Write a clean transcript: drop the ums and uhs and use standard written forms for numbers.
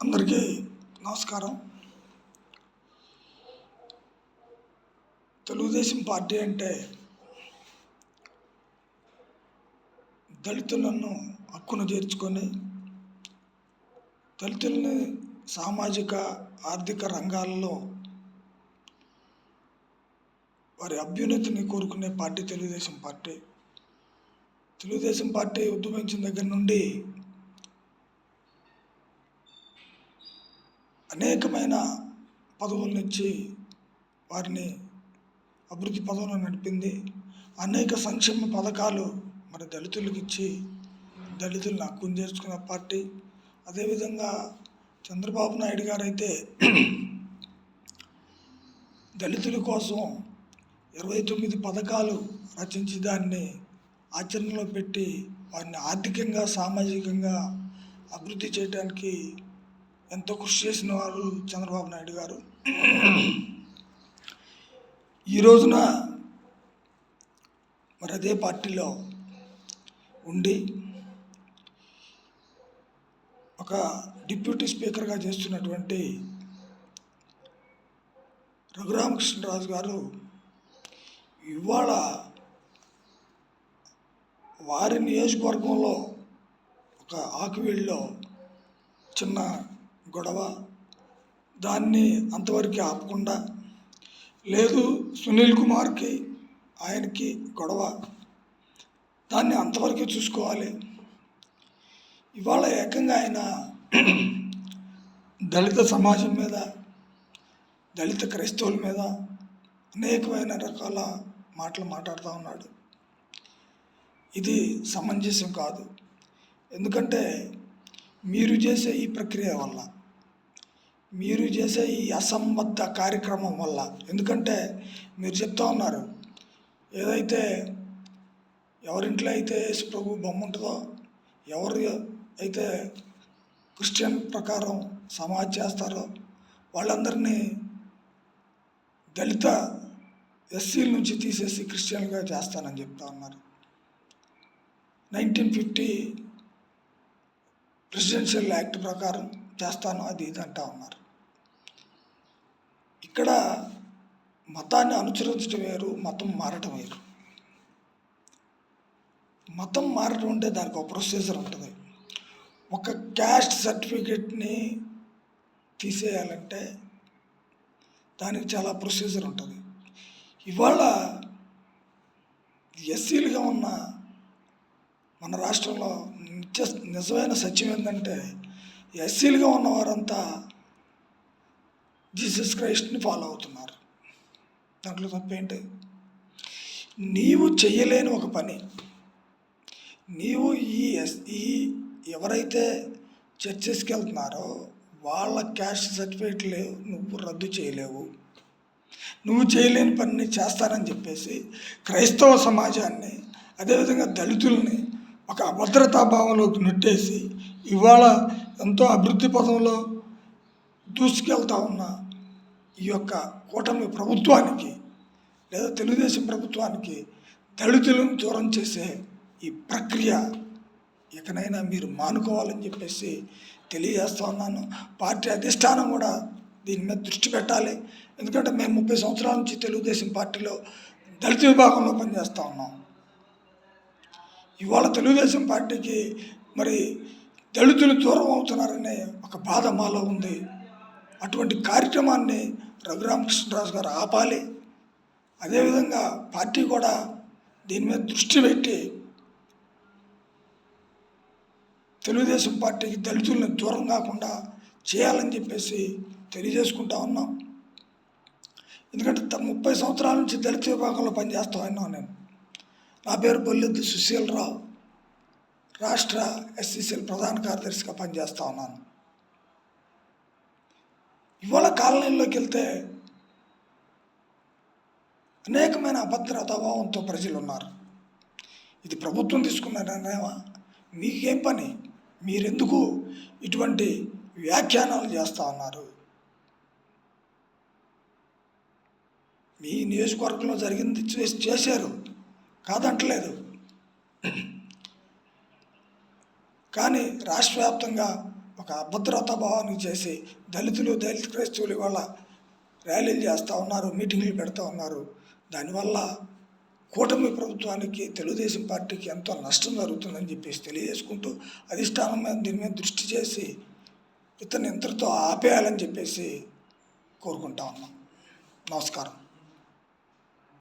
అందరికీ నమస్కారం. తెలుగుదేశం పార్టీ అంటే దళితులను హక్కును చేర్చుకొని దళితుల్ని సామాజిక ఆర్థిక రంగాల్లో వారి అభ్యున్నతిని కోరుకునే party Telugu Desam party. Telugu Desam party ఉద్యమించిన దగ్గర నుండి అనేకమైన పదవులనిచ్చి వారిని అభివృద్ధి పదవులను నడిపింది. అనేక సంక్షేమ పథకాలు మరి దళితులకు ఇచ్చి దళితులను హక్కును చేర్చుకున్న పార్టీ. అదేవిధంగా చంద్రబాబు నాయుడు గారు అయితే దళితుల కోసం 29 పథకాలు రచించి దాన్ని ఆచరణలో పెట్టి వారిని ఆర్థికంగా సామాజికంగా అభివృద్ధి చేయడానికి ఎంతో కృషి చేసిన వారు చంద్రబాబు నాయుడు గారు. ఈ రోజున మరి అదే పార్టీలో ఉండి ఒక డిప్యూటీ స్పీకర్గా చేస్తున్నటువంటి రఘురామకృష్ణరాజు గారు ఇవాళ వారి నియోజకవర్గంలో ఒక ఆకువీళ్ళలో చిన్న గొడవ, దాన్ని అంతవరకు ఆపకుండా, లేదు సునీల్ కుమార్కి ఆయనకి గొడవ, దాన్ని అంతవరకు చూసుకోవాలి. ఇవాళ ఏకంగా ఆయన దళిత సమాజం మీద, దళిత క్రైస్తవుల మీద అనేకమైన రకాల మాటలు మాట్లాడుతూ ఉన్నాడు. ఇది సమంజసం కాదు. ఎందుకంటే మీరు చేసే ఈ ప్రక్రియ వల్ల, మీరు చేసే ఈ అసంబద్ధ కార్యక్రమం వల్ల, ఎందుకంటే మీరు చెప్తా ఉన్నారు ఏదైతే ఎవరింట్లో అయితే యేసు ప్రభు బొమ్మ ఉంటుందో, ఎవరు అయితే క్రిస్టియన్ ప్రకారం సమాజ్ చేస్తారో వాళ్ళందరినీ దళిత ఎస్సీల నుంచి తీసేసి క్రిస్టియన్గా చేస్తానని చెప్తా ఉన్నారు. 1950 ప్రెసిడెన్షియల్ యాక్ట్ ప్రకారం చేస్తాను అది ఇది అంటా ఉన్నారు. ఇక్కడ మతాన్ని అనుసరించడం వేరు, మతం మారటం వేరు. మతం మారటం అంటే దానికి ఒక ప్రొసీజర్ ఉంటుంది. ఒక క్యాస్ట్ సర్టిఫికేట్ని తీసేయాలంటే దానికి చాలా ప్రొసీజర్ ఉంటుంది. ఇవాళ ఎస్సీలుగా ఉన్న మన రాష్ట్రంలో నిజమైన సత్యం ఏంటంటే ఎస్సీలుగా ఉన్నవారంతా జీసస్ క్రైస్ట్ని ఫాలో అవుతున్నారు. దాంట్లో తప్పేంటి? నీవు చెయ్యలేని ఒక పని, నీవు ఈ ఎవరైతే చర్చెస్కి వెళ్తున్నారో వాళ్ళ క్యాస్ట్ సర్టిఫికేట్లు నువ్వు రద్దు చేయలేవు. నువ్వు చేయలేని పనిని చేస్తానని చెప్పేసి క్రైస్తవ సమాజాన్ని, అదేవిధంగా దళితుల్ని ఒక అభద్రతా భావంలోకి నెట్టేసి ఇవాళ ఎంతో అభివృద్ధి పదంలో దూసుకెళ్తా ఉన్న ఈ యొక్క కూటమి ప్రభుత్వానికి లేదా తెలుగుదేశం ప్రభుత్వానికి దళితులను దూరం చేసే ఈ ప్రక్రియ ఎక్కడైనా మీరు మానుకోవాలని చెప్పేసి తెలియజేస్తూ ఉన్నాను. పార్టీ అధిష్టానం కూడా దీని మీద దృష్టి పెట్టాలి. ఎందుకంటే మేము 30 సంవత్సరాల నుంచి తెలుగుదేశం పార్టీలో దళిత విభాగంలో పనిచేస్తూ ఉన్నాం. ఇవాళ తెలుగుదేశం పార్టీకి మరి దళితులు దూరం అవుతున్నారనే ఒక బాధ మాలో ఉంది. అటువంటి కార్యక్రమాన్ని రఘురామకృష్ణరాజు గారు ఆపాలి. అదేవిధంగా పార్టీ కూడా దీని మీద దృష్టి పెట్టి తెలుగుదేశం పార్టీకి దళితులను దూరం కాకుండా చేయాలని చెప్పేసి తెలియజేసుకుంటా ఉన్నాం. ఎందుకంటే 30 సంవత్సరాల నుంచి దళిత విభాగంలో పనిచేస్తూ ఉన్నాను నేను. నా పేరు బొల్లెద్దు సుశీలరావు, రాష్ట్ర ఎస్సీసీఎల్ ప్రధాన కార్యదర్శిగా పనిచేస్తూ ఉన్నాను. ఇవాళ కాలనీలోకి వెళ్తే అనేకమైన అభద్రతాభావంతో ప్రజలు ఉన్నారు. ఇది ప్రభుత్వం తీసుకున్నారనేమా? మీకేం పని? మీరెందుకు ఇటువంటి వ్యాఖ్యానాలు చేస్తూ ఉన్నారు? మీ నియోజకవర్గంలో జరిగింది చేశారు, కాదంటలేదు. కానీ రాష్ట్ర వ్యాప్తంగా ఒక అభద్రతా భావాన్ని చేసి దళిత క్రైస్తవులు ఇవాళ ర్యాలీలు చేస్తూ ఉన్నారు, మీటింగ్లు పెడతా ఉన్నారు. దానివల్ల కూటమి ప్రభుత్వానికి, తెలుగుదేశం పార్టీకి ఎంతో నష్టం జరుగుతుందని చెప్పేసి తెలియజేసుకుంటూ అధిష్టానం మీద దీని మీద దృష్టి చేసి ఇతన్ని ఇంతటితో ఆపేయాలని చెప్పేసి కోరుకుంటా ఉన్నాం. నమస్కారం.